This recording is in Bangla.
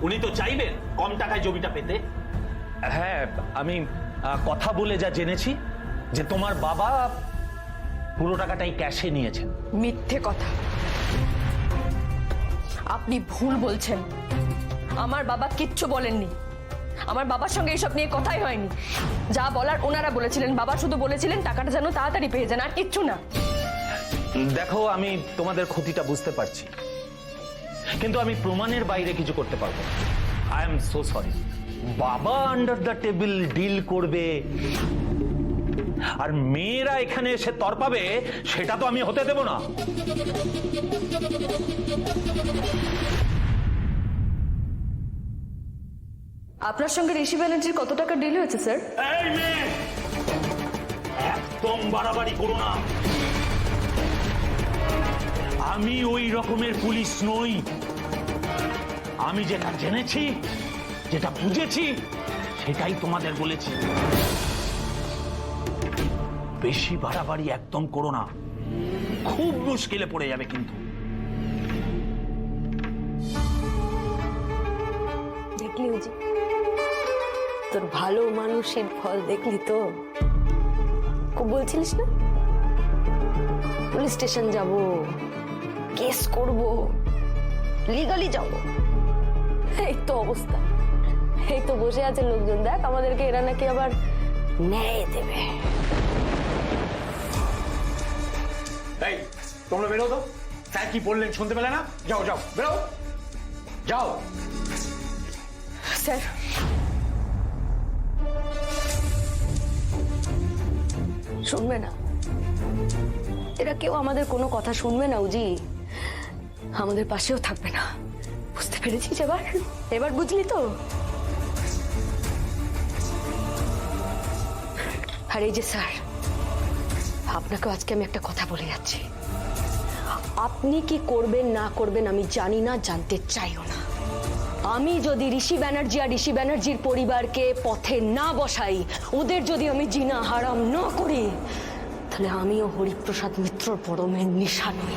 উনি তো চাইবেন কম টাকায় জমিটা পেতে। হ্যাঁ, আমি কথা বলে যা জেনেছি যে তোমার বাবা পুরো টাকাটাই ক্যাশে নিয়েছেন। মিথ্যে কথা, আপনি ভুল বলছেন। আমার বাবা কিচ্ছু বলেননি, আমার বাবার সঙ্গে এইসব নিয়ে কথাই হয়নি। যা বলার ওনারা বলেছিলেন, বাবা শুধু বলেছিলেন টাকাটা যেন তাড়াতাড়ি পেয়ে যান, আর কিচ্ছু না। দেখো, আমি তোমাদের ক্ষতিটা বুঝতে পারছি, কিন্তু আমি প্রমাণের বাইরে কিছু করতে পারবো না। I am so sorry. বাবা আন্ডার দ্য টেবিল ডিল করবে আর মেয়েরা এখানে এসে তরপাবে, সেটা তো আমি হতে দেব না। আপনার সঙ্গে ঋষি ব্যানার্জির কত টাকা ডিল হয়েছে স্যার? এই মেয়ে, একদম বাড়াবাড়ি করো না। আমি ওই রকমের পুলিশ নই। আমি যেটা জেনেছি, যেটা বুঝেছি, সেটাই তোমাদের বলেছি। বেশি বাড়াবাড়ি একদম করো না, খুব মুশকিলে পড়ে যাবে কিন্তু। দেখলি জি, তোর ভালো মানুষের ফল দেখলি তো। খুব বলছিলিস না পুলিশ স্টেশন যাব, কেস করব, লিগালি যাব, এই তো অবস্থা। এই তো বসে আছে লোকজন, দেখ আমাদেরকে এরা নাকি আবার ন্যায় দেবে। এই তোমরা বেরো তো, স্যার কি বললেন শুনতে পেলে না? যাও যাও বেরো, যাও। স্যার, শুনবে না এরা, কেউ আমাদের কোনো কথা শুনবে না উজি, আমাদের পাশেও থাকবে না। বুঝতে পেরেছিস? এবার এবার বুঝলি তো? আর এই যে স্যার, আপনাকে আজকে আমি একটা কথা বলে যাচ্ছি। আপনি কি করবেন না করবেন আমি জানি না, জানতে চাইও না। আমি যদি ঋষি ব্যানার্জি আর ঋষি ব্যানার্জির পরিবারকে পথে না বসাই, ওদের যদি আমি জিনা হারাম না করি, তাহলে আমিও হরিপ্রসাদ মিত্রর বড় মেয়ের নিশা নই।